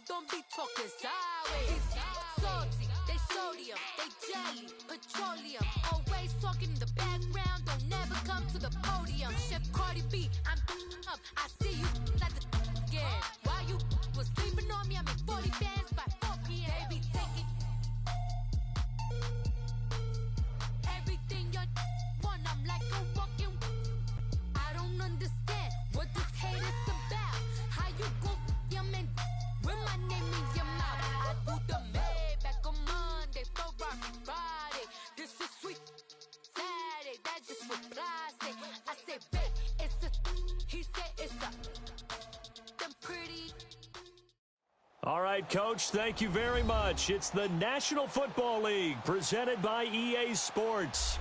don't be talking sideways. Salty, they sodium, they jelly, petroleum. Always talking in the background, don't never come to the podium. Chef Cardi B, I'm up. I see you like the again. While you was sleeping on me, I make 40 bands by 4 p.m. Baby, take it. Everything you want, I'm like a walking. I don't understand what this hate is about. How you go your man with my name in your mouth? I do the Maybach on Monday, Friday. This is sweet Saturday, that's just what I say. I say, babe, it's a. He said it's a. Them pretty. All right, Coach, thank you very much. It's the National Football League presented by EA Sports.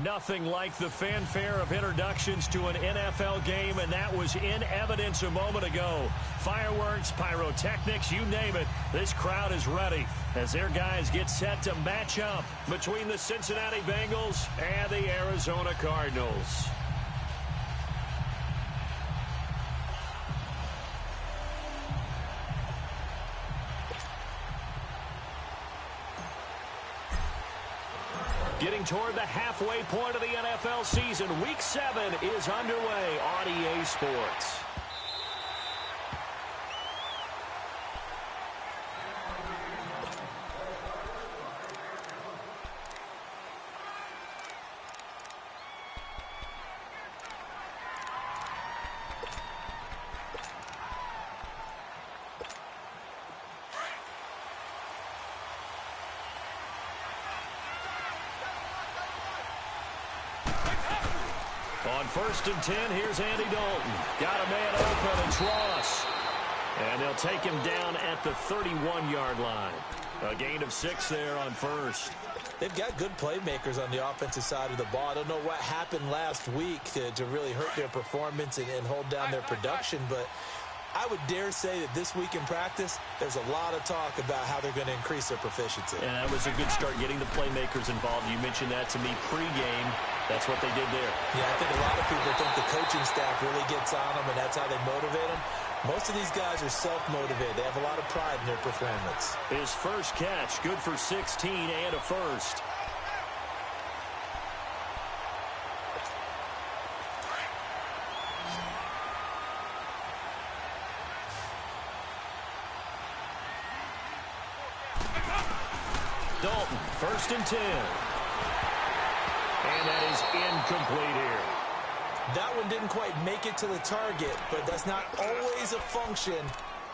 Nothing like the fanfare of introductions to an NFL game, and that was in evidence a moment ago. Fireworks, pyrotechnics, you name it. This crowd is ready as their guys get set to match up between the Cincinnati Bengals and the Arizona Cardinals. Getting toward the halfway point of the NFL season, Week 7 is underway on EA Sports. On 1st and 10, here's Andy Dalton. Got a man open, it's Ross. And they'll take him down at the 31-yard line. A gain of 6 there on first. They've got good playmakers on the offensive side of the ball. I don't know what happened last week to really hurt their performance and hold down their production, but I would dare say that this week in practice, there's a lot of talk about how they're going to increase their proficiency. And that was a good start, getting the playmakers involved. You mentioned that to me pregame. That's what they did there. Yeah, I think a lot of people think the coaching staff really gets on them, and that's how they motivate them. Most of these guys are self-motivated. They have a lot of pride in their performance. His first catch, good for 16 and a first. Dalton, 1st and 10. And that is incomplete here. That one didn't quite make it to the target, but that's not always a function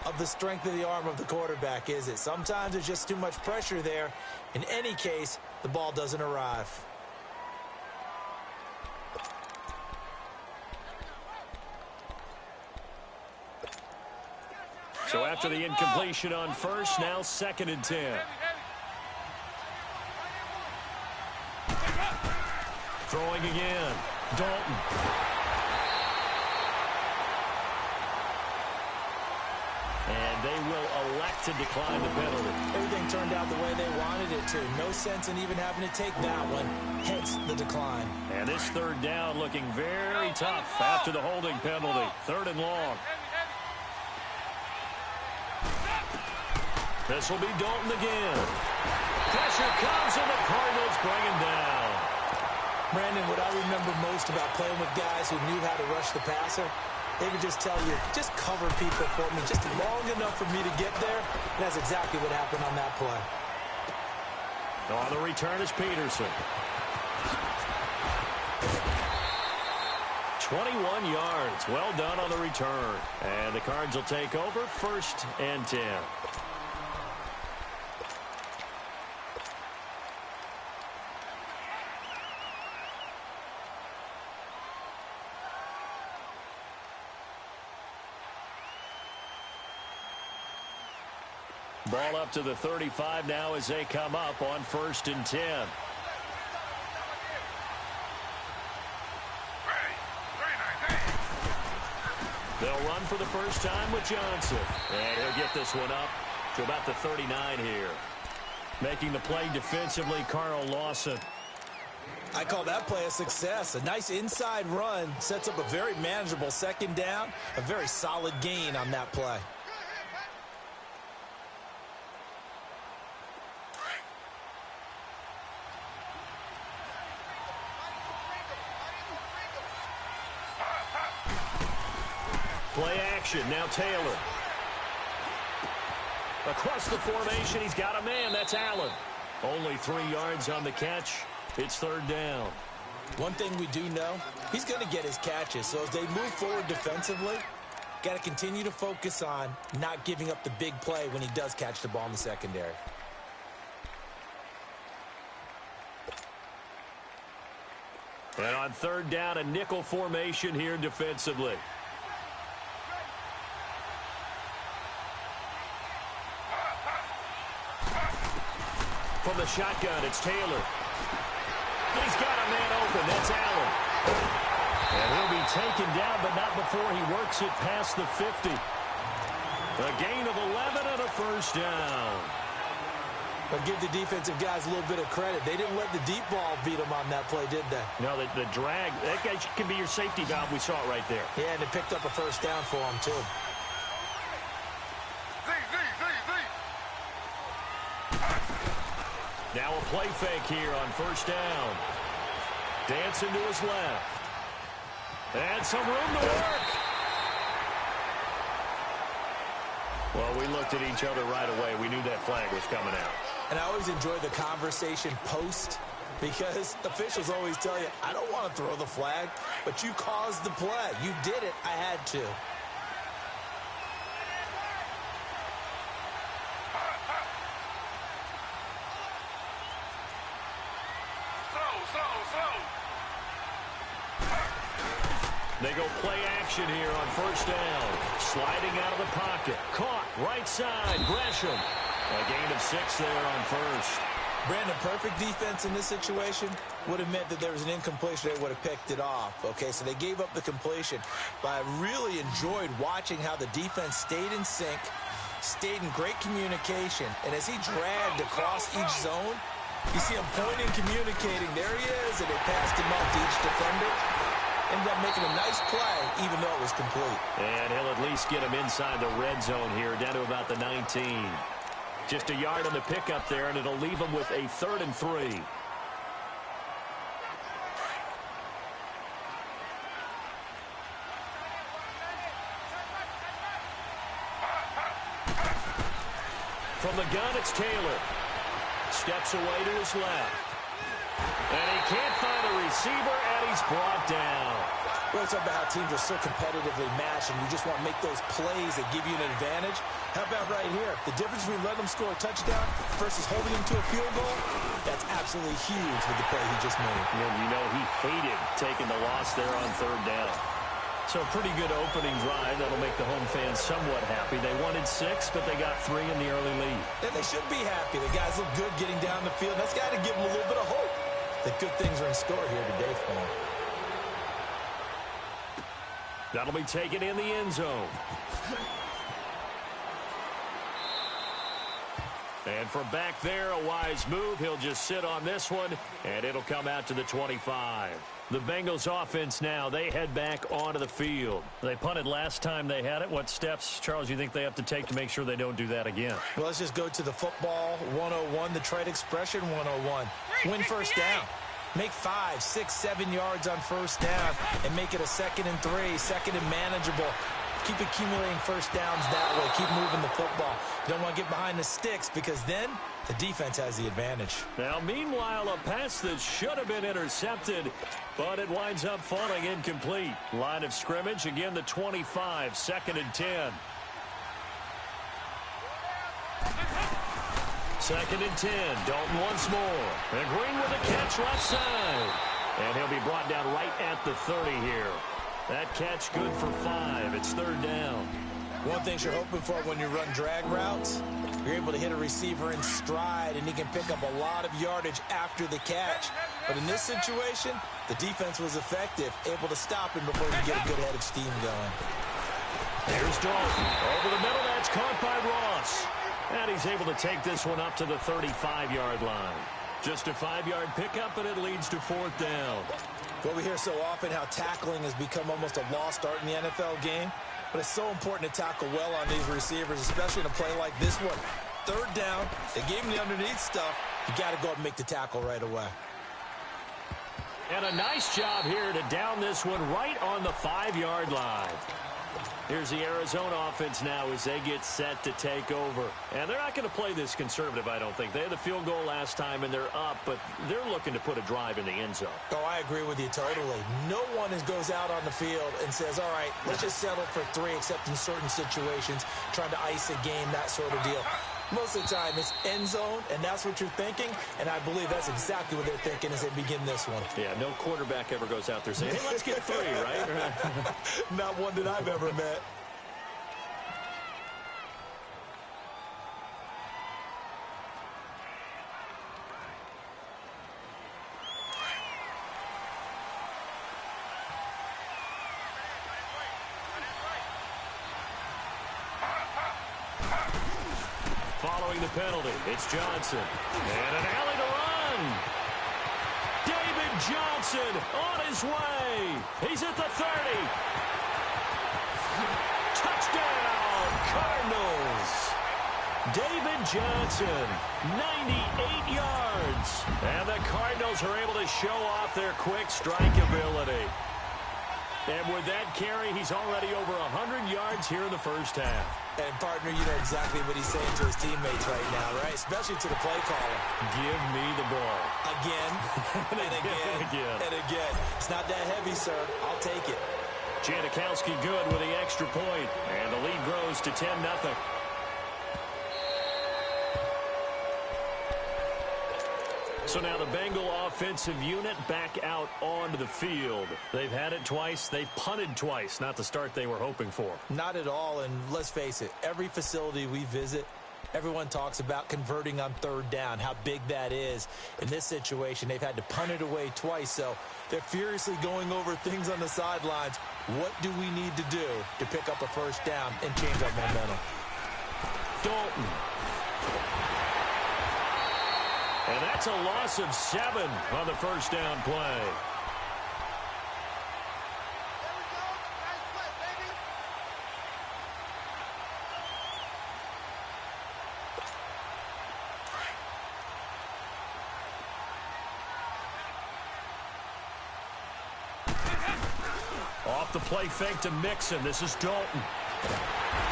of the strength of the arm of the quarterback, is it? Sometimes there's just too much pressure there. In any case, the ball doesn't arrive. So after the incompletion on first, now 2nd and 10. Throwing again. Dalton. And they will elect to decline the penalty. Everything turned out the way they wanted it to. No sense in even having to take that one, hence the decline. And this 3rd down looking very tough after the holding penalty. 3rd and long. This will be Dalton again. Pressure comes and the Cardinals bring him down. Brandon, what I remember most about playing with guys who knew how to rush the passer, they would just tell you, just cover people for me just long enough for me to get there. And that's exactly what happened on that play. On the return is Peterson. 21 yards. Well done on the return. And the Cards will take over 1st and 10. Ball up to the 35 now as they come up on 1st and 10. They'll run for the first time with Johnson. And he'll get this one up to about the 39 here. Making the play defensively, Carl Lawson. I call that play a success. A nice inside run sets up a very manageable 2nd down. A very solid gain on that play. Play action. Now Taylor. Across the formation, he's got a man. That's Allen. Only 3 yards on the catch. It's third down. One thing we do know, he's going to get his catches. So as they move forward defensively, got to continue to focus on not giving up the big play when he does catch the ball in the secondary. And on third down, a nickel formation here defensively. From the shotgun, it's Taylor. He's got a man open. That's Allen. And he'll be taken down, but not before he works it past the 50. A gain of 11 and a first down. But give the defensive guys a little bit of credit. They didn't let the deep ball beat them on that play, did they? No, the drag, that guy can be your safety valve. We saw it right there. Yeah, and it picked up a first down for him, too. Now a play fake here on first down. Dancing to his left. And some room to work. Well, we looked at each other right away. We knew that flag was coming out. And I always enjoy the conversation post because officials always tell you, I don't want to throw the flag, but you caused the play. You did it. I had to. They go play action here on first down. Sliding out of the pocket. Caught right side. Gresham. A gain of 6 there on first. Brandon, perfect defense in this situation would have meant that there was an incompletion. They would have picked it off. Okay, so they gave up the completion. But I really enjoyed watching how the defense stayed in sync, stayed in great communication. And as he dragged across each zone, you see him pointing, communicating. There he is, and they passed him off to each defender. Ended up making a nice play, even though it was complete. And he'll at least get him inside the red zone here, down to about the 19. Just a yard on the pickup there, and it'll leave him with a 3rd and 3. From the gun, it's Taylor. Steps away to his left. And he can't find a receiver, and he's brought down. We're talking about how teams are so competitively matched, and you just want to make those plays that give you an advantage. How about right here? The difference between letting them score a touchdown versus holding them to a field goal, that's absolutely huge with the play he just made. And you know he hated taking the loss there on third down. So a pretty good opening drive. That'll make the home fans somewhat happy. They wanted 6, but they got 3 in the early lead. And they should be happy. The guys look good getting down the field. That's got to give them a little bit of hope that good things are in store here today for them. That'll be taken in the end zone. And from back there, a wise move. He'll just sit on this one, and it'll come out to the 25. The Bengals offense now, they head back onto the field. They punted last time they had it. What steps, Charles, you think they have to take to make sure they don't do that again? Well, let's just go to the football 101, the trade expression 101. Win first down. Make 5, 6, 7 yards on first down and make it a 2nd and 3, 2nd and manageable. Keep accumulating first downs that way. Keep moving the football. You don't want to get behind the sticks because then the defense has the advantage. Now, meanwhile, a pass that should have been intercepted, but it winds up falling incomplete. Line of scrimmage, again, the 25, 2nd and 10. 2nd and 10. Dalton once more. And Green with a catch left side. And he'll be brought down right at the 30 here. That catch good for 5. It's 3rd down. One thing you're hoping for when you run drag routes, you're able to hit a receiver in stride, and he can pick up a lot of yardage after the catch. But in this situation, the defense was effective, able to stop him before he could get a good head of steam going. There's Dalton. Over the middle, that's caught by Ross. And he's able to take this one up to the 35-yard line. Just a 5-yard pickup, and it leads to 4th down. Well, we hear so often how tackling has become almost a lost art in the NFL game. But it's so important to tackle well on these receivers, especially in a play like this one. 3rd down, they gave him the underneath stuff. You got to go up and make the tackle right away. And a nice job here to down this one right on the 5-yard line. Here's the Arizona offense now as they get set to take over. And they're not going to play this conservative, I don't think. They had the field goal last time, and they're up, but they're looking to put a drive in the end zone. Oh, I agree with you totally. No one goes out on the field and says, all right, let's just settle for 3, except in certain situations, trying to ice a game, that sort of deal. Most of the time, it's end zone, and that's what you're thinking, and I believe that's exactly what they're thinking as they begin this one. Yeah, no quarterback ever goes out there saying, hey, let's get 3, right? Not one that I've ever met. Following the penalty, it's Johnson. And an alley to run. David Johnson on his way. He's at the 30. Touchdown, Cardinals. David Johnson, 98 yards. And the Cardinals are able to show off their quick strike ability. And with that carry, he's already over 100 yards here in the first half. And, partner, you know exactly what he's saying to his teammates right now, right? Especially to the play caller. Give me the ball. Again, and again, and again. It's not that heavy, sir. I'll take it. Janikowski good with the extra point. And the lead grows to 10-0. So now the Bengal offensive unit back out onto the field. They've had it twice. They've punted twice. Not the start they were hoping for. Not at all, and let's face it, every facility we visit, everyone talks about converting on 3rd down, how big that is. In this situation, they've had to punt it away twice, so they're furiously going over things on the sidelines. What do we need to do to pick up a 1st down and change our momentum? Dalton. And that's a loss of 7 on the 1st down play. Off the play fake to Mixon. This is Dalton.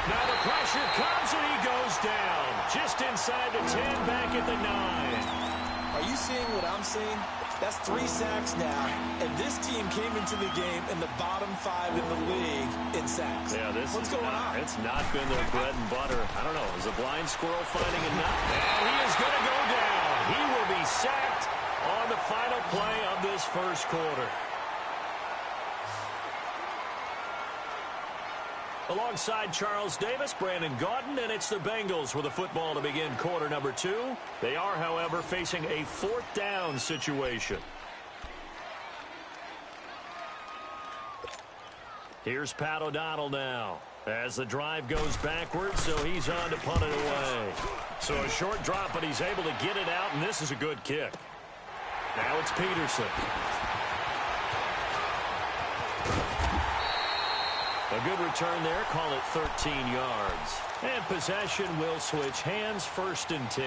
Now the pressure comes and he goes down. Just inside the 10, back at the 9. Are you seeing what I'm seeing? That's 3 sacks now, and this team came into the game in the bottom 5 in the league in sacks. Yeah, What's going on? It's not been their bread and butter. I don't know. Is a blind squirrel finding a nut? And he is going to go down. He will be sacked on the final play of this 1st quarter. Alongside Charles Davis, Brandon Gaudin, and it's the Bengals with the football to begin quarter number 2. They are, however, facing a 4th down situation. Here's Pat O'Donnell now as the drive goes backwards, so he's on to punt it away. So a short drop, but he's able to get it out, and this is a good kick. Now it's Peterson. A good return there. Call it 13 yards. And possession will switch hands, 1st and 10.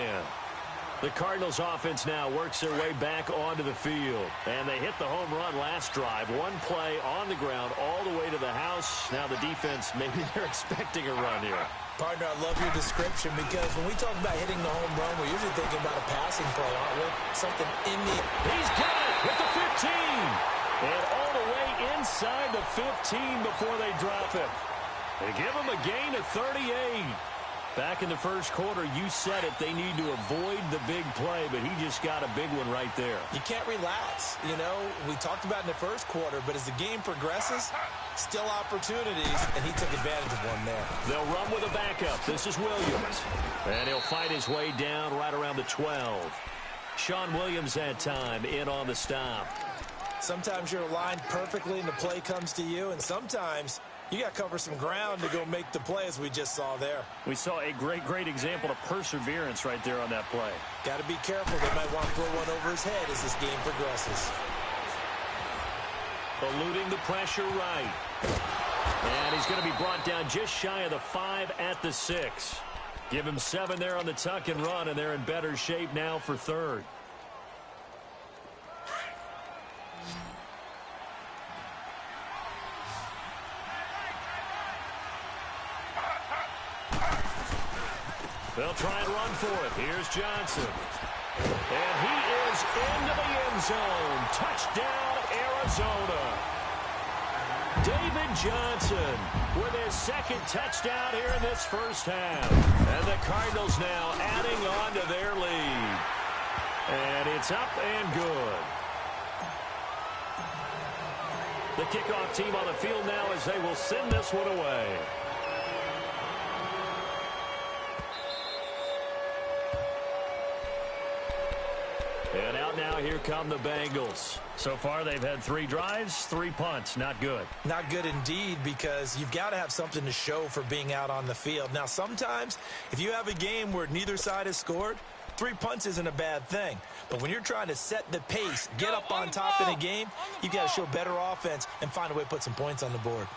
The Cardinals offense now works their way back onto the field. And they hit the home run last drive. 1 play on the ground all the way to the house. Now the defense, maybe they're expecting a run here. Partner, I love your description because when we talk about hitting the home run, we're usually thinking about a passing play, aren't we? Something in the... He's got it with the 15. And all the way inside the 15 before they drop it. They give him a gain of 38. Back in the 1st quarter, you said it, they need to avoid the big play, but he just got a big one right there. You can't relax. You know, we talked about in the 1st quarter, but as the game progresses, still opportunities, and he took advantage of one there. They'll run with a backup. This is Williams. And he'll fight his way down right around the 12. Sean Williams that time in on the stop. Sometimes you're aligned perfectly and the play comes to you, and sometimes you got to cover some ground to go make the play, as we just saw there. We saw a great example of perseverance right there on that play. Got to be careful. They might want to throw one over his head as this game progresses. Eluding the pressure right. And he's going to be brought down just shy of the 5 at the 6. Give him 7 there on the tuck and run, and they're in better shape now for 3rd. They'll try and run for it. Here's Johnson. And he is into the end zone. Touchdown, Arizona. David Johnson with his second touchdown here in this first half. And the Cardinals now adding on to their lead. And it's up and good. The kickoff team on the field now as they will send this one away. And out now, here come the Bengals. So far, they've had 3 drives, 3 punts. Not good. Not good indeed, because you've got to have something to show for being out on the field. Now, sometimes, if you have a game where neither side has scored, 3 punts isn't a bad thing. But when you're trying to set the pace, get up on top in a game, you've got to show better offense and find a way to put some points on the board.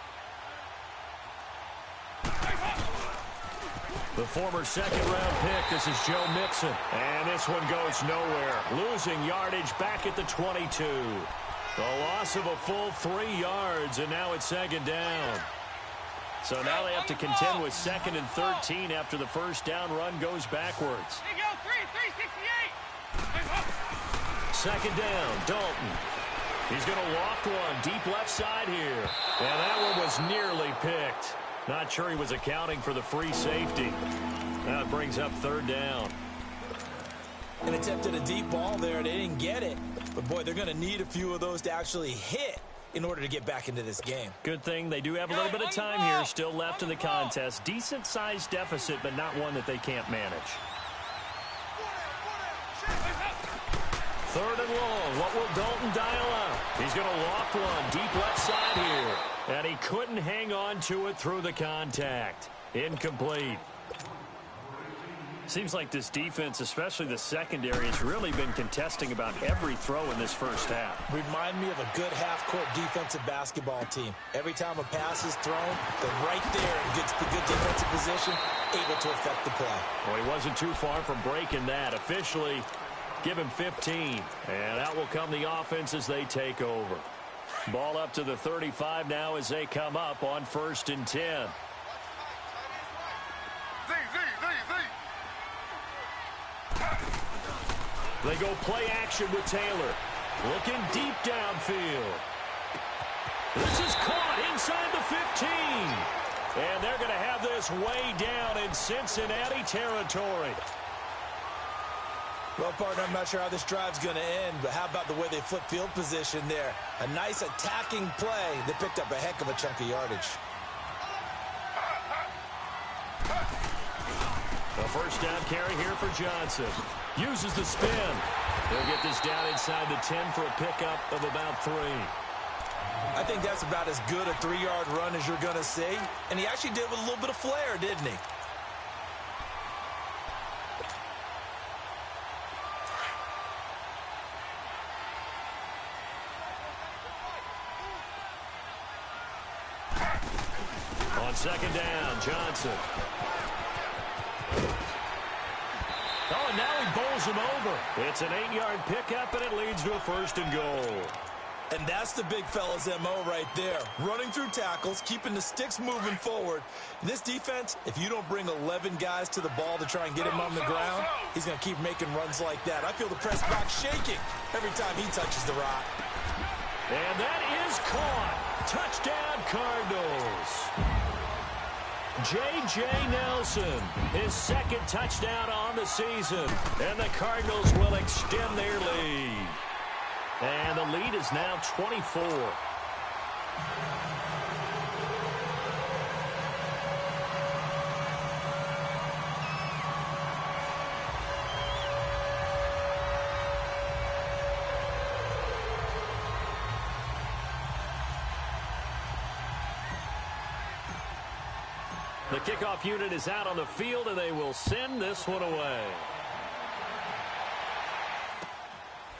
The former second-round pick, this is Joe Mixon. And this one goes nowhere. Losing yardage back at the 22. The loss of a full 3 yards, and now it's second down. So now they have to contend with 2nd and 13 after the first down run goes backwards. Here you go, 368. Second down, Dalton. He's going to loft one deep left side here. And that one was nearly picked. Not sure he was accounting for the free safety. That brings up 3rd down. An attempt at a deep ball there. They didn't get it. But, boy, they're going to need a few of those to actually hit in order to get back into this game. Good thing they do have a little bit of time here still left in the contest. Decent-sized deficit, but not one that they can't manage. 3rd and long. What will Dalton dial up? He's going to loft one deep left side here. And he couldn't hang on to it through the contact. Incomplete. Seems like this defense, especially the secondary, has really been contesting about every throw in this first half. Remind me of a good half-court defensive basketball team. Every time a pass is thrown, they're right there in good defensive position, able to affect the play. Well, he wasn't too far from breaking that. Officially, give him 15. And out will come the offense as they take over. Ball up to the 35 now as they come up on 1st and 10. They go play action with Taylor. Looking deep downfield. This is caught inside the 15. And they're going to have this way down in Cincinnati territory. Well, partner, I'm not sure how this drive's going to end, but how about the way they flip field position there? A nice attacking play that picked up a heck of a chunk of yardage. A first down carry here for Johnson. Uses the spin. They'll get this down inside the 10 for a pickup of about 3. I think that's about as good a 3-yard run as you're going to see. And he actually did it with a little bit of flair, didn't he? On second down, Johnson. Oh, and now he bowls him over. It's an 8-yard pickup, and it leads to a 1st and goal. And that's the big fella's MO right there. Running through tackles, keeping the sticks moving forward. This defense, if you don't bring 11 guys to the ball to try and get him on the ground, he's going to keep making runs like that. I feel the press box shaking every time he touches the rock. And that is caught. Touchdown, Cardinals. J.J. Nelson, his 2nd touchdown on the season. And the Cardinals will extend their lead. And the lead is now 24. The kickoff unit is out on the field, and they will send this one away.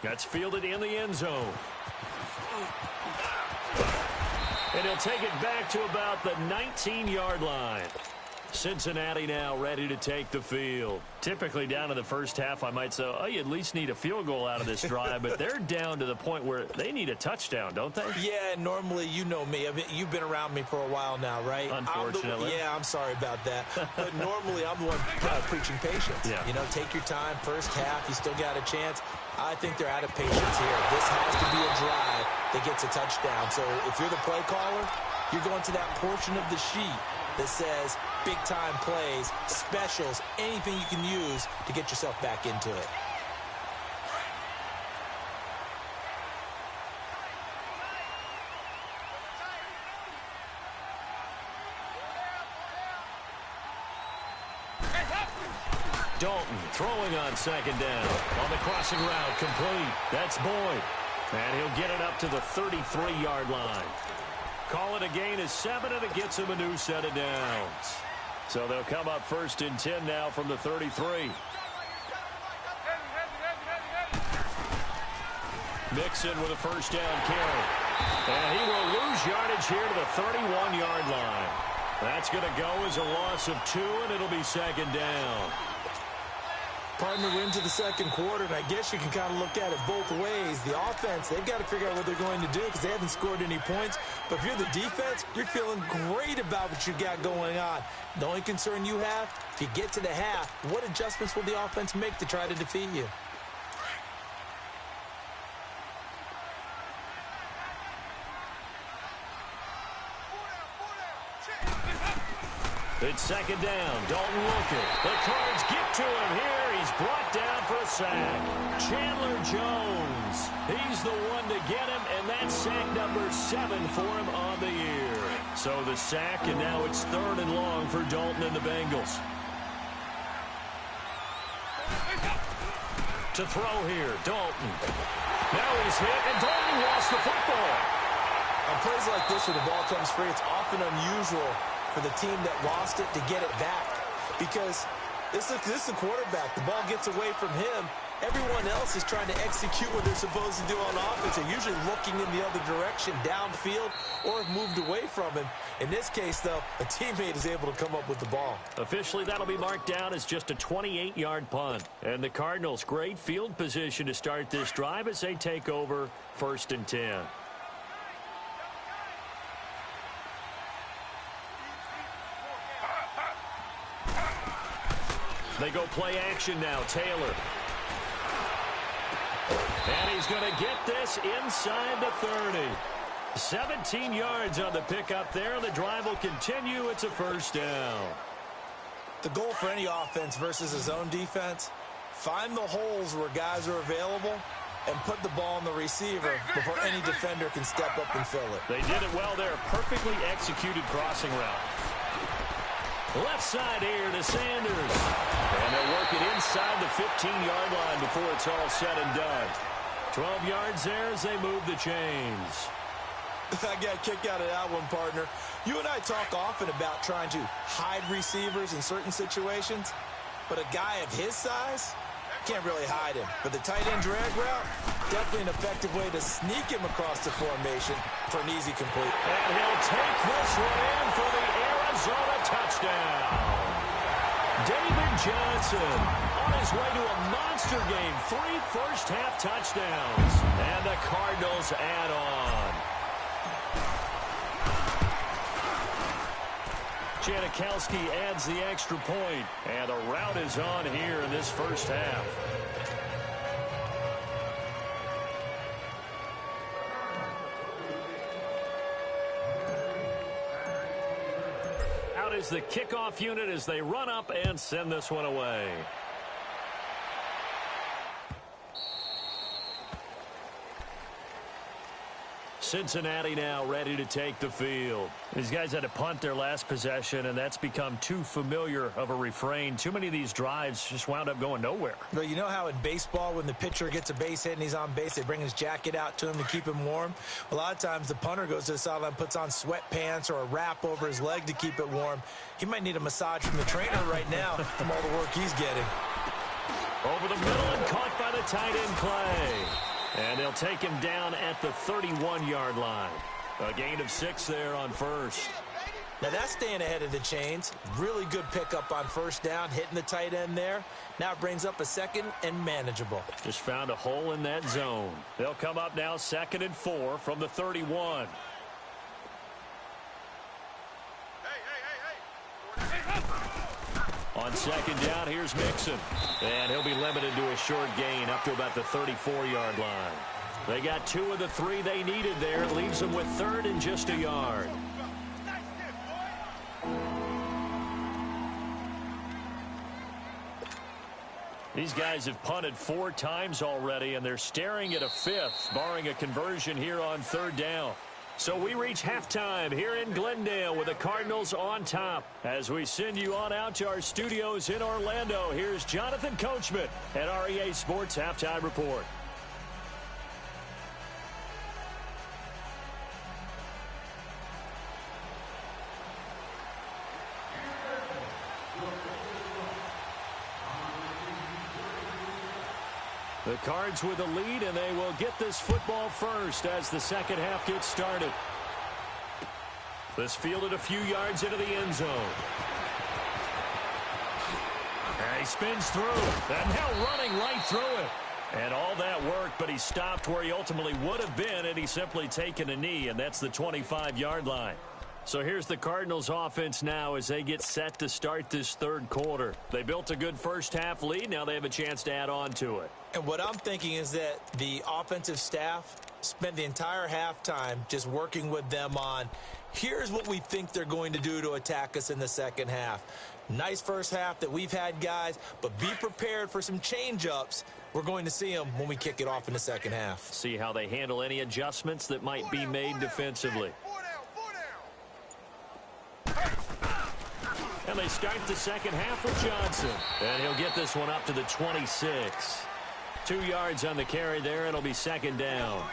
That's fielded in the end zone. And he'll take it back to about the 19-yard line. Cincinnati now ready to take the field. Typically down in the first half, I might say, oh, you at least need a field goal out of this drive, but they're down to the point where they need a touchdown, don't they? Yeah, normally, you know me. I mean, you've been around me for a while now, right? Unfortunately. I'm sorry about that. But normally, I'm the one preaching patience. Yeah. You know, take your time. First half, you still got a chance. I think they're out of patience here. This has to be a drive that gets a touchdown. So if you're the play caller, you're going to that portion of the sheet that says big-time plays, specials, anything you can use to get yourself back into it. Dalton throwing on second down. On the crossing route, complete. That's Boyd. And he'll get it up to the 33-yard line. Call it a gain of 7, and it gets him a new set of downs. So they'll come up 1st and 10 now from the 33. Mixon with a first down carry. And he will lose yardage here to the 31-yard line. That's going to go as a loss of 2, and it'll be second down. Partner, we're into the second quarter, and I guess you can kind of look at it both ways. The offense, they've got to figure out what they're going to do because they haven't scored any points. But if you're the defense, you're feeling great about what you got going on. The only concern you have, if you get to the half, what adjustments will the offense make to try to defeat you? It's second down. Dalton looking. The Cards get to him here. He's brought down for a sack. Chandler Jones. He's the one to get him, and that's sack number 7 for him on the year. So the sack, and now it's 3rd and long for Dalton and the Bengals. To throw here, Dalton. Now he's hit, and Dalton lost the football. On plays like this where the ball comes free, it's often unusual for the team that lost it to get it back. Because this is the quarterback. The ball gets away from him. Everyone else is trying to execute what they're supposed to do on offense. They're usually looking in the other direction, downfield, or have moved away from him. In this case, though, a teammate is able to come up with the ball. Officially, that'll be marked down as just a 28-yard punt. And the Cardinals, great field position to start this drive as they take over 1st and 10. They go play action now. Taylor. And he's going to get this inside the 30. 17 yards on the pickup there. The drive will continue. It's a first down. The goal for any offense versus his own defense, find the holes where guys are available and put the ball on the receiver before any defender can step up and fill it. They did it well there. Perfectly executed crossing route. Left side here to Sanders. And they'll work it inside the 15-yard line before it's all said and done. 12 yards there as they move the chains. I got a kick out of that one, partner. You and I talk often about trying to hide receivers in certain situations, but a guy of his size can't really hide him. But the tight end drag route, definitely an effective way to sneak him across the formation for an easy complete. And he'll take this one in for the Arizona touchdown. David Johnson on his way to a monster game. 3 first-half touchdowns. And the Cardinals add on. Janikowski adds the extra point, and a rout is on here in this first half. Out is the kickoff unit as they run up and send this one away. Cincinnati now ready to take the field. These guys had to punt their last possession, and that's become too familiar of a refrain. Too many of these drives just wound up going nowhere. Well, you know how in baseball when the pitcher gets a base hit and he's on base, they bring his jacket out to him to keep him warm? A lot of times the punter goes to the sideline, puts on sweatpants or a wrap over his leg to keep it warm. He might need a massage from the trainer right now from all the work he's getting. Over the middle and caught by the tight end Clay. And they'll take him down at the 31-yard line. A gain of 6 there on first. Now that's staying ahead of the chains. Really good pickup on first down, hitting the tight end there. Now it brings up a second and manageable. Just found a hole in that zone. They'll come up now 2nd and 4 from the 31. On 2nd down, here's Mixon. And he'll be limited to a short gain up to about the 34-yard line. They got 2 of the 3 they needed there. It leaves them with 3rd and just a yard. These guys have punted 4 times already, and they're staring at a 5th, barring a conversion here on 3rd down. So we reach halftime here in Glendale with the Cardinals on top. As we send you on out to our studios in Orlando, here's Jonathan Coachman at our EA Sports Halftime Report. The Cards with the lead, and they will get this football first as the second half gets started. This fielded a few yards into the end zone. And he spins through, and now running right through it. And all that work, but he stopped where he ultimately would have been, and he's simply taken a knee, and that's the 25-yard line. So here's the Cardinals offense now as they get set to start this 3rd quarter. They built a good first half lead. Now they have a chance to add on to it. And what I'm thinking is that the offensive staff spent the entire halftime just working with them on, here's what we think they're going to do to attack us in the second half. Nice first half that we've had, guys, but be prepared for some change-ups. We're going to see them when we kick it off in the second half. See how they handle any adjustments that might be made defensively. And they start the second half with Johnson. And he'll get this one up to the 26. 2 yards on the carry there. It'll be 2nd down.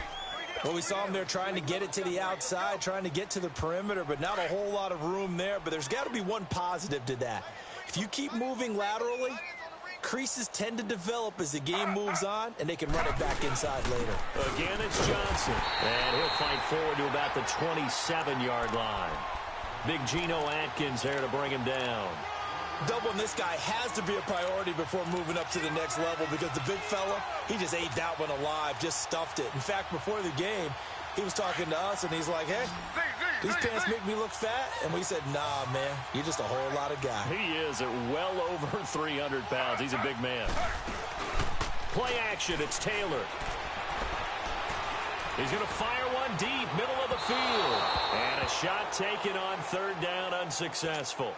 Well, we saw him there trying to get it to the outside, trying to get to the perimeter, but not a whole lot of room there. But there's got to be one positive to that. If you keep moving laterally, creases tend to develop as the game moves on, and they can run it back inside later. Again, it's Johnson. And he'll fight forward to about the 27-yard line. Big Geno Atkins there to bring him down. Doubling this guy has to be a priority before moving up to the next level because the big fella, he just ate that one alive, just stuffed it. In fact, before the game, he was talking to us, and he's like, hey, these pants make me look fat. And we said, nah, man, you're just a whole lot of guy. He is at well over 300 pounds. He's a big man. Play action, it's Taylor. He's going to fire one deep, middle of the field. And a shot taken on 3rd down, unsuccessful.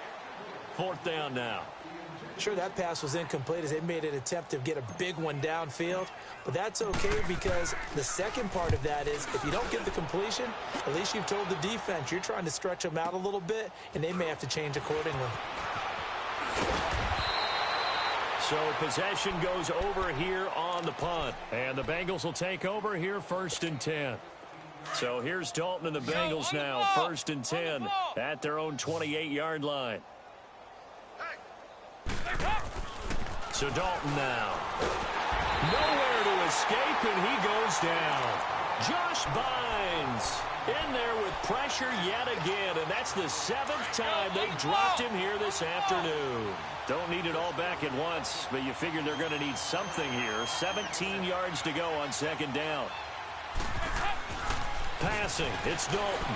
4th down now. Sure, that pass was incomplete as they made an attempt to get a big one downfield. But that's okay because the second part of that is if you don't get the completion, at least you've told the defense you're trying to stretch them out a little bit, and they may have to change accordingly. So possession goes over here on the punt. And the Bengals will take over here 1st and 10. So here's Dalton and the Bengals now, 1st and 10 at their own 28-yard line. So Dalton now. Nowhere to escape, and he goes down. Josh Bynes in there with pressure yet again, and that's the 7th time they've dropped him here this afternoon. Don't need it all back at once, but you figure they're going to need something here. 17 yards to go on 2nd down. Passing, it's Dalton.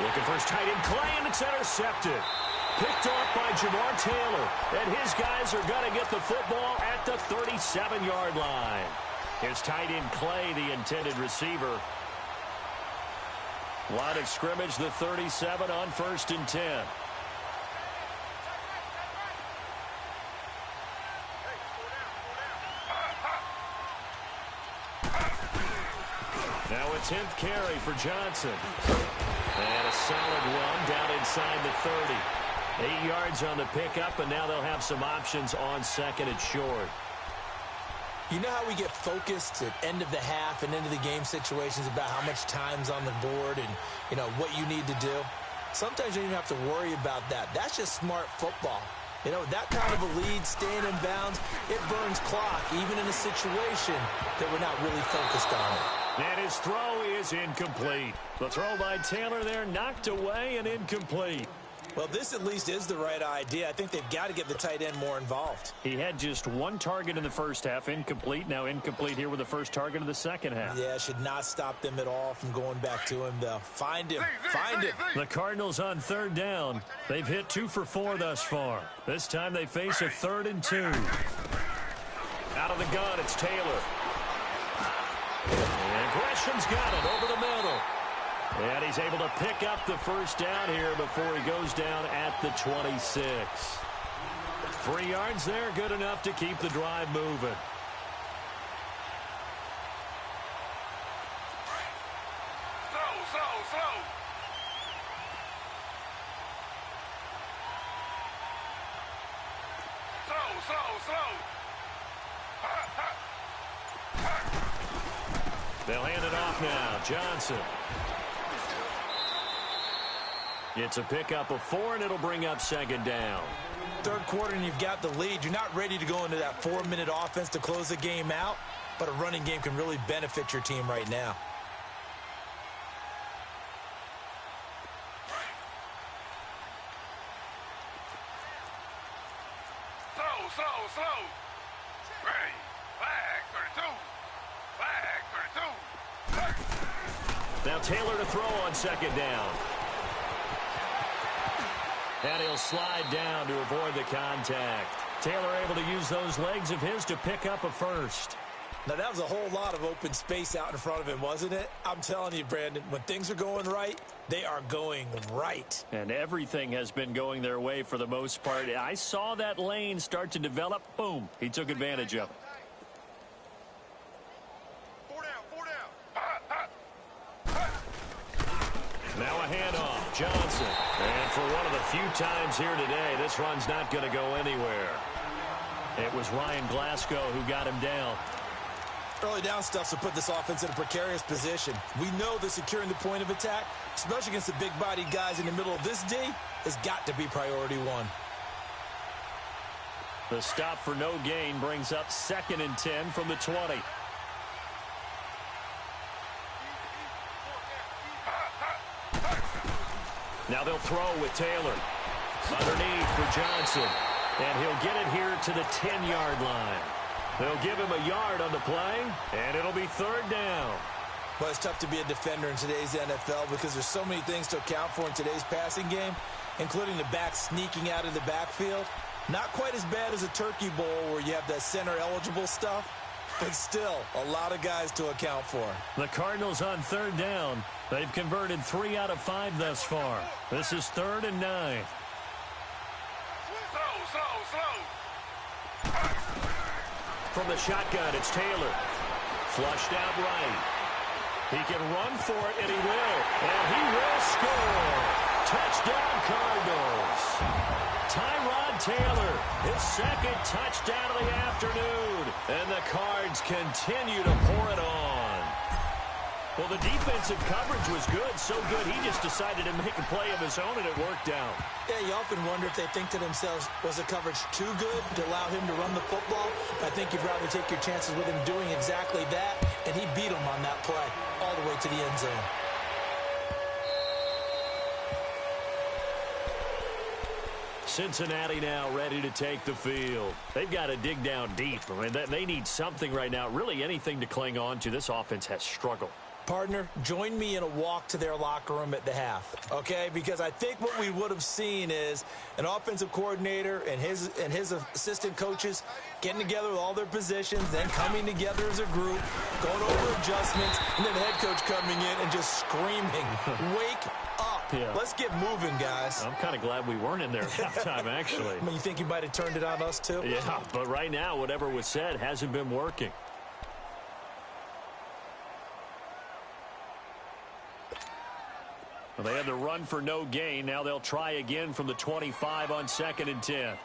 Looking for his tight end, Clay, and it's intercepted. Picked off by Jamar Taylor, and his guys are going to get the football at the 37-yard line. Here's tight end Clay, the intended receiver. Line of scrimmage, the 37 on 1st and 10. Now a 10th carry for Johnson. And a solid run down inside the 30. 8 yards on the pickup, and now they'll have some options on 2nd and short. You know how we get focused at end of the half and into the game situations about how much time's on the board and, you know, what you need to do? Sometimes you don't even have to worry about that. That's just smart football. You know, that kind of a lead, staying in bounds, it burns clock, even in a situation that we're not really focused on it. And his throw is incomplete. The throw by Taylor there knocked away and incomplete. Well, this at least is the right idea. I think they've got to get the tight end more involved. He had just one target in the first half, incomplete. Now incomplete here with the first target of the second half. Yeah, should not stop them at all from going back to him, though. Find him. Find him. The Cardinals on third down. They've hit 2 for 4 thus far. This time they face a 3rd and 2. Out of the gun, it's Taylor. And Gresham's got it over the middle. And he's able to pick up the first down here before he goes down at the 26. 3 yards there, good enough to keep the drive moving. They'll hand it off now. Johnson. It's a pickup of 4, and it'll bring up 2nd down. Third quarter, and you've got the lead. You're not ready to go into that 4-minute offense to close the game out, but a running game can really benefit your team right now. Slow. Ready. Flag 32. Now Taylor to throw on 2nd down. And he'll slide down to avoid the contact. Taylor able to use those legs of his to pick up a first. Now, that was a whole lot of open space out in front of him, wasn't it? I'm telling you, Brandon, when things are going right, they are going right. And everything has been going their way for the most part. I saw that lane start to develop. Boom. He took advantage of it. 4 down. Now a handoff. Johnson. And for one of the few times here today, this run's not going to go anywhere. It was Ryan Glasgow who got him down. Early down stuff will put this offense in a precarious position. We know that securing the point of attack, especially against the big-bodied guys in the middle of this D, has got to be priority 1. The stop for no gain brings up 2nd and 10 from the 20. Now they'll throw with Taylor. Underneath for Johnson. And he'll get it here to the 10-yard line. They'll give him a yard on the play, and it'll be 3rd down. Well, it's tough to be a defender in today's NFL because there's so many things to account for in today's passing game, including the back sneaking out of the backfield. Not quite as bad as a turkey bowl where you have that center-eligible stuff, but still a lot of guys to account for. The Cardinals on 3rd down. They've converted 3 out of 5 thus far. This is 3rd and 9. Slow. From the shotgun, it's Taylor. Flushed out right. He can run for it, and he will. And he will score. Touchdown, Cardinals. Tyrod Taylor, his 2nd touchdown of the afternoon. And the Cards continue to pour it on. Well, the defensive coverage was good, so good he just decided to make a play of his own, and it worked out. Yeah, you often wonder if they think to themselves, was the coverage too good to allow him to run the football? I think you'd rather take your chances with him doing exactly that, and he beat him on that play all the way to the end zone. Cincinnati now ready to take the field. They've got to dig down deep. I mean, they need something right now, really anything to cling on to. This offense has struggled. Partner, join me in a walk to their locker room at the half, okay? Because I think what we would have seen is an offensive coordinator and his assistant coaches getting together with all their positions, then coming together as a group, going over adjustments, and then the head coach coming in and just screaming, wake up. Yeah. Let's get moving, guys. I'm kind of glad we weren't in there at halftime, actually. I mean, you think you might have turned it on us, too? Yeah, but right now, whatever was said hasn't been working. Well, they had the run for no gain. Now they'll try again from the 25 on 2nd and 10.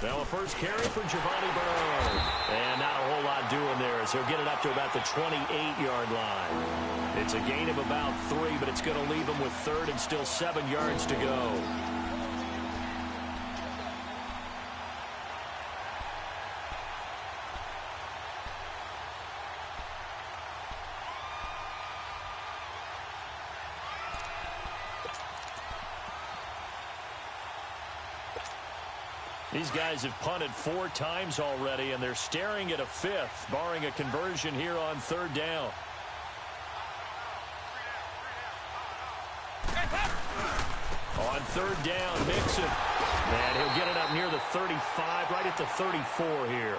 Now a first carry for Giovanni Bernard. And not a whole lot doing there as he'll get it up to about the 28-yard line. It's a gain of about 3, but it's going to leave him with 3rd and still 7 yards to go. These guys have punted 4 times already, and they're staring at a 5th, barring a conversion here on 3rd down. On 3rd down, Mixon. And he'll get it up near the 35, right at the 34 here.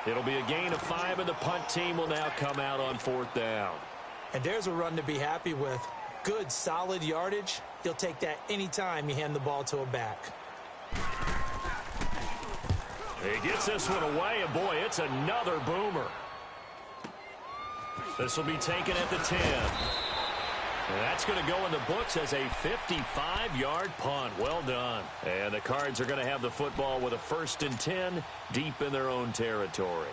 It'll be a gain of 5, and the punt team will now come out on 4th down. And there's a run to be happy with. Good, solid yardage. You'll take that anytime you hand the ball to a back. He gets this one away, and boy, it's another boomer. This will be taken at the 10. And that's going to go in the books as a 55-yard punt. Well done. And the Cards are going to have the football with a 1st and 10 deep in their own territory.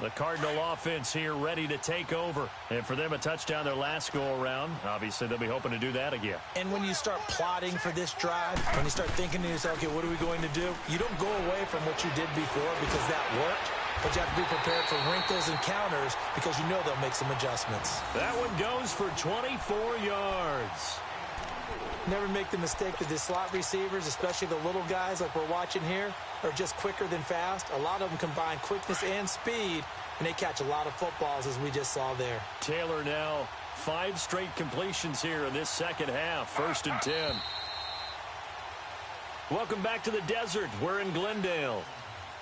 The Cardinal offense here ready to take over. And for them, a touchdown their last go-around. Obviously, they'll be hoping to do that again. And when you start plotting for this drive, when you start thinking to yourself, okay, what are we going to do? You don't go away from what you did before because that worked. But you have to be prepared for wrinkles and counters because you know they'll make some adjustments. That one goes for 24 yards. Never make the mistake that the slot receivers, especially the little guys like we're watching here, are just quicker than fast. A lot of them combine quickness and speed, and they catch a lot of footballs, as we just saw there. Taylor now 5 straight completions here in this second half. 1st and 10. Welcome back to the desert. We're in Glendale.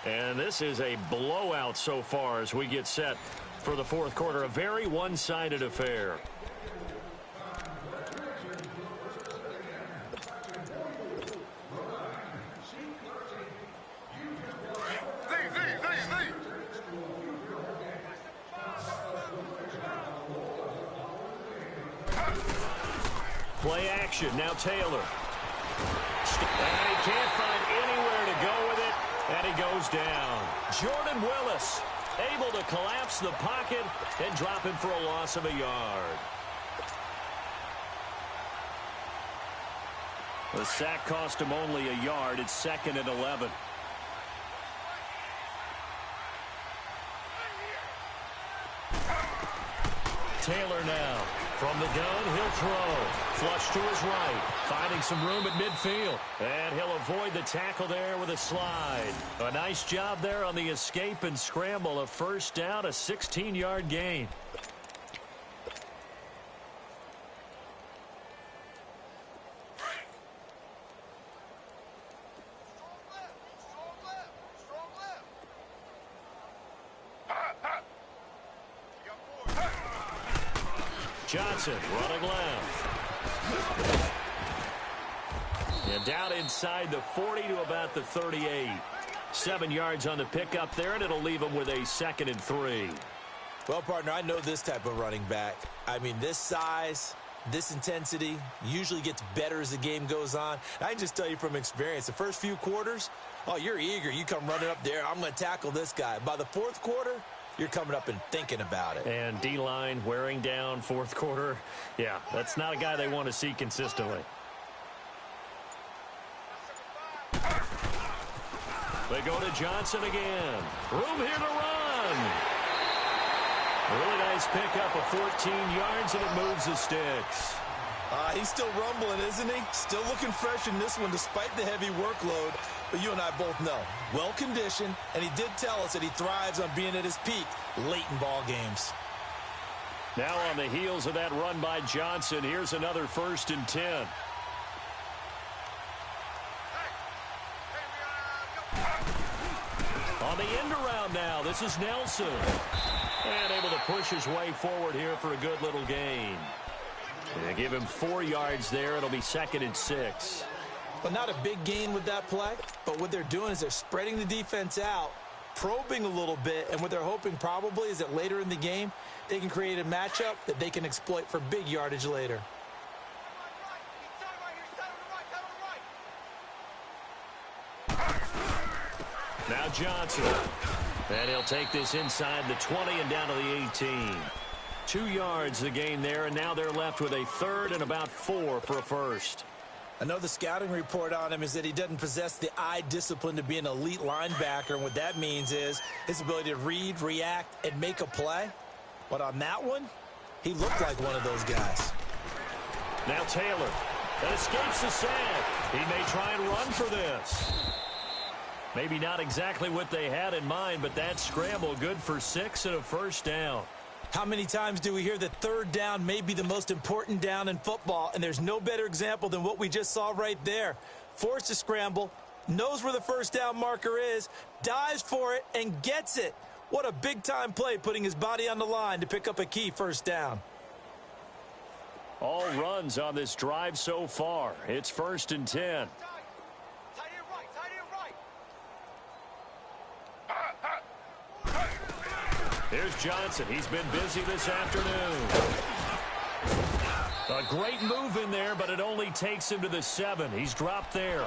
And this is a blowout so far as we get set for the 4th quarter. A very one-sided affair. Play action. Now Taylor. And he can't find anywhere to go with it. And he goes down. Jordan Willis able to collapse the pocket and drop him for a loss of a yard. The sack cost him only a yard. It's 2nd and 11. Taylor now. From the gun, he'll throw. Flush to his right. Finding some room at midfield. And he'll avoid the tackle there with a slide. A nice job there on the escape and scramble. A 1st down, a 16-yard gain. Johnson running left. And down inside the 40 to about the 38. 7 yards on the pickup there, and it'll leave him with a 2nd and 3. Well, partner, I know this type of running back. I mean, this size, this intensity usually gets better as the game goes on. I can just tell you from experience, the first few quarters, oh, you're eager. You come running up there. I'm going to tackle this guy. By the 4th quarter, you're coming up and thinking about it. And D-line wearing down 4th quarter. Yeah, that's not a guy they want to see consistently. They go to Johnson again. Room here to run. Really nice pickup of 14 yards, and it moves the sticks. He's still rumbling, isn't he? Still looking fresh in this one despite the heavy workload. But you and I both know, well-conditioned, and he did tell us that he thrives on being at his peak late in ball games. Now on the heels of that run by Johnson, here's another 1st and 10. On the end around now, this is Nelson. And able to push his way forward here for a good little gain. They give him 4 yards there. It'll be 2nd and 6. Well, not a big gain with that play, but what they're doing is they're spreading the defense out, probing a little bit, and what they're hoping probably is that later in the game, they can create a matchup that they can exploit for big yardage later. Now Johnson. And he'll take this inside the 20 and down to the 18. 2 yards the gain there, and now they're left with a 3rd and about 4 for a 1st. I know the scouting report on him is that he doesn't possess the eye discipline to be an elite linebacker, and what that means is his ability to read, react, and make a play. But on that one, he looked like one of those guys. Now Taylor. That escapes the sack. He may try and run for this. Maybe not exactly what they had in mind, but that scramble good for 6 and a first down. How many times do we hear that third down may be the most important down in football, and there's no better example than what we just saw right there. Forced to scramble, knows where the first down marker is, dives for it, and gets it. What a big-time play, putting his body on the line to pick up a key first down. All runs on this drive so far. It's 1st and 10. Here's Johnson. He's been busy this afternoon. A great move in there, but it only takes him to the 7. He's dropped there.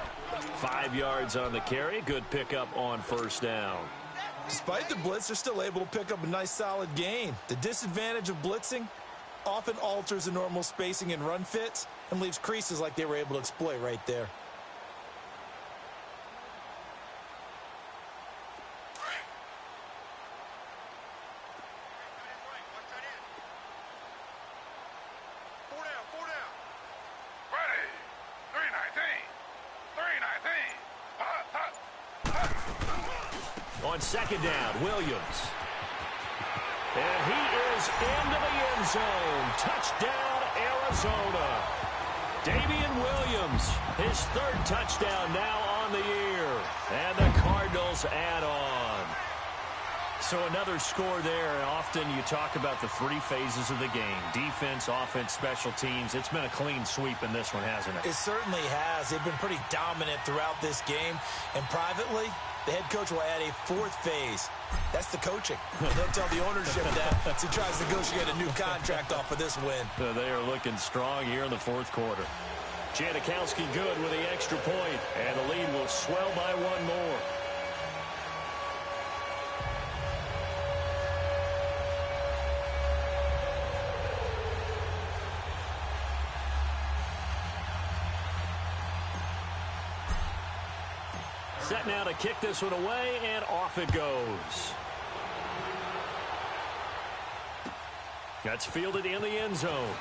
5 yards on the carry. Good pickup on first down. Despite the blitz, they're still able to pick up a nice solid gain. The disadvantage of blitzing often alters the normal spacing and run fits and leaves creases like they were able to exploit right there. On second down, Williams. And he is into the end zone. Touchdown, Arizona. Damian Williams, his 3rd touchdown now on the year. And the Cardinals add on. So another score there. Often you talk about the 3 phases of the game. Defense, offense, special teams. It's been a clean sweep in this one, hasn't it? It certainly has. They've been pretty dominant throughout this game. And privately, the head coach will add a 4th phase. That's the coaching. He'll tell the ownership that as he tries to negotiate a new contract off of this win. They are looking strong here in the 4th quarter. Janikowski good with the extra point, and the lead will swell by 1 more. Set now to kick this one away, and off it goes. That's fielded in the end zone.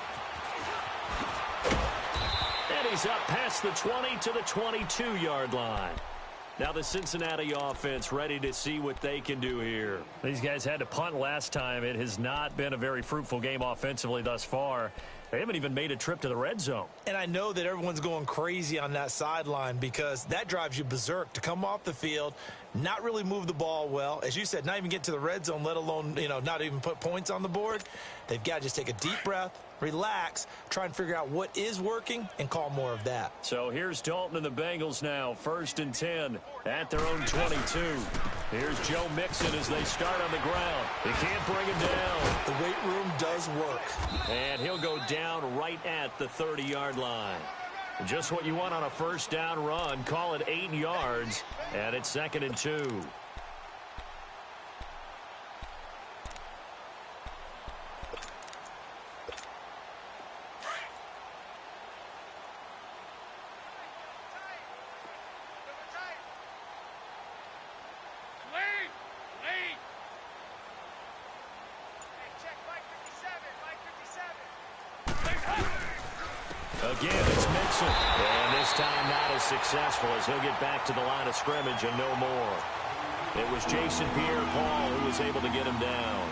And he's up past the 20 to the 22-yard line. Now the Cincinnati offense ready to see what they can do here. These guys had to punt last time. It has not been a very fruitful game offensively thus far. They haven't even made a trip to the red zone. And I know that everyone's going crazy on that sideline because that drives you berserk to come off the field, not really move the ball well. As you said, not even get to the red zone, let alone, not even put points on the board. They've got to just take a deep breath, relax, try and figure out what is working, and call more of that. So here's Dalton and the Bengals now, 1st and 10 at their own 22. Here's Joe Mixon as they start on the ground. They can't bring him down. The weight room does work. And he'll go down right at the 30-yard line. Just what you want on a first down run. Call it 8 yards, and it's 2nd and 2. Again, it's Mixon. And this time not as successful as he'll get back to the line of scrimmage and no more. It was Jason Pierre-Paul who was able to get him down.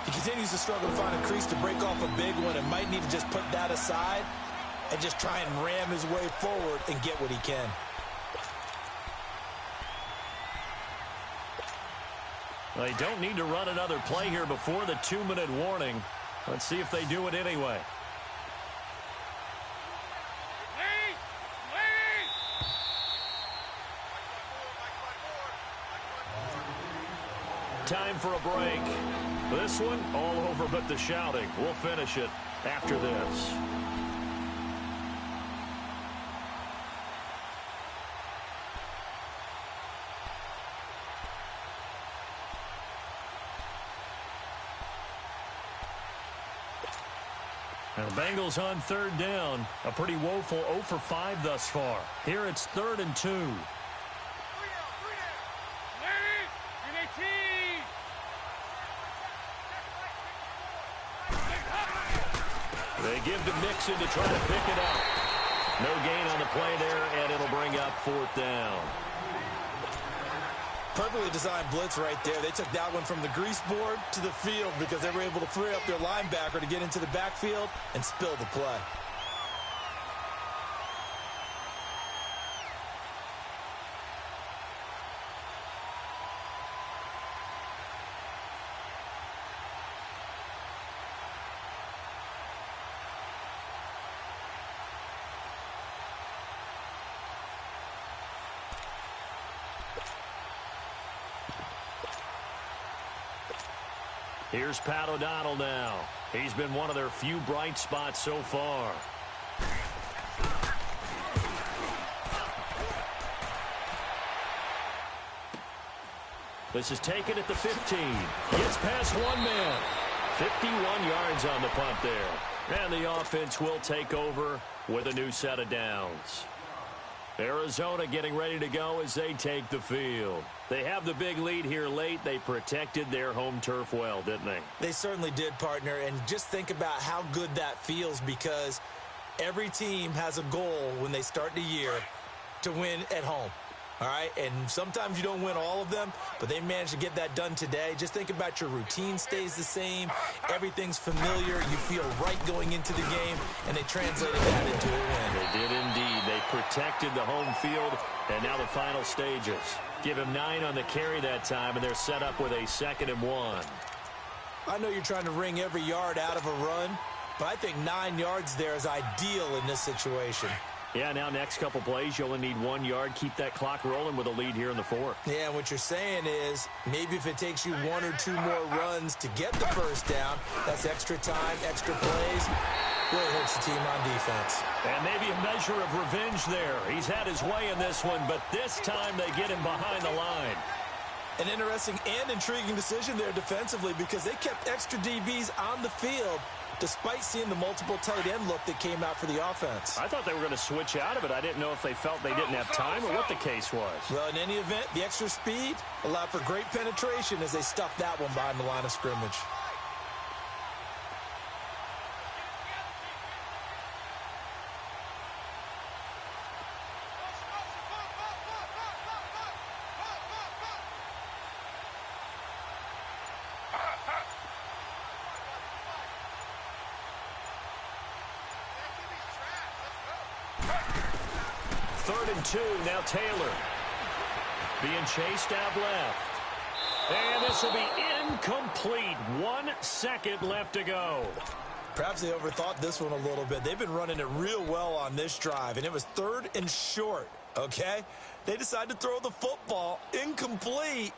He continues to struggle to find a crease to break off a big one and might need to just put that aside and just try and ram his way forward and get what he can. Well, they don't need to run another play here before the 2-minute warning. Let's see if they do it anyway. Time for a break. This one all over but the shouting. We'll finish it after this. And the Bengals on 3rd down. A pretty woeful 0 for 5 thus far. Here it's 3rd and 2. They give to Mixon to try to pick it up. No gain on the play there, and it'll bring up 4th down. Perfectly designed blitz right there. They took that one from the grease board to the field because they were able to free up their linebacker to get into the backfield and spill the play. Here's Pat O'Donnell now. He's been one of their few bright spots so far. This is taken at the 15. Gets past one man. 51 yards on the punt there. And the offense will take over with a new set of downs. Arizona getting ready to go as they take the field. They have the big lead here late. They protected their home turf well, didn't they? They certainly did, partner. And just think about how good that feels, because every team has a goal when they start the year to win at home. All right, and sometimes you don't win all of them, but they managed to get that done today. Just think about your routine stays the same. Everything's familiar. You feel right going into the game, and they translated that into a win. They did indeed. They protected the home field, and now the final stages. Give him 9 on the carry that time, and they're set up with a 2nd and 1. I know you're trying to wring every yard out of a run, but I think 9 yards there is ideal in this situation. Yeah, now next couple plays, you only need 1 yard. Keep that clock rolling with a lead here in the 4th. Yeah, and what you're saying is maybe if it takes you 1 or 2 more runs to get the first down, that's extra time, extra plays. Really hurts the team on defense. And maybe a measure of revenge there. He's had his way in this one, but this time they get him behind the line. An interesting and intriguing decision there defensively, because they kept extra DBs on the field despite seeing the multiple tight end look that came out for the offense. I thought they were going to switch out of it. I didn't know if they felt they didn't have time or what the case was. Well, in any event, the extra speed allowed for great penetration as they stuffed that one behind the line of scrimmage. Third and 2, now Taylor. Being chased out left. And this will be incomplete. 1 second left to go. Perhaps they overthought this one a little bit. They've been running it real well on this drive, and it was 3rd and short, okay? They decided to throw the football incomplete.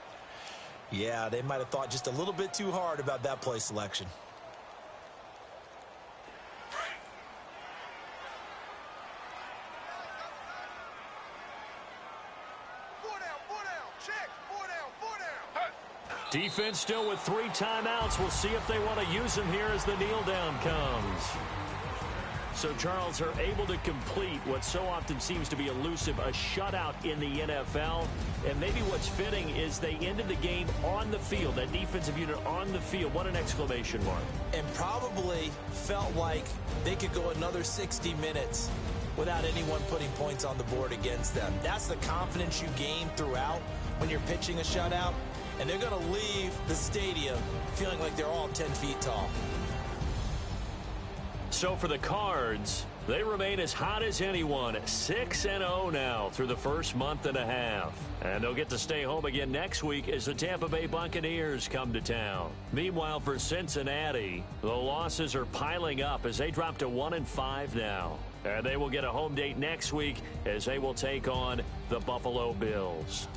Yeah, they might have thought just a little bit too hard about that play selection. Defense still with 3 timeouts. We'll see if they want to use them here as the kneel down comes. So, Charles, are able to complete what so often seems to be elusive, a shutout in the NFL. And maybe what's fitting is they ended the game on the field, that defensive unit on the field. What an exclamation mark. And probably felt like they could go another 60 minutes without anyone putting points on the board against them. That's the confidence you gain throughout when you're pitching a shutout. And they're going to leave the stadium feeling like they're all 10 feet tall. So for the Cards, they remain as hot as anyone, 6-0 now through the first month and a half. And they'll get to stay home again next week as the Tampa Bay Buccaneers come to town. Meanwhile, for Cincinnati, the losses are piling up as they drop to 1-5 now. And they will get a home date next week as they will take on the Buffalo Bills.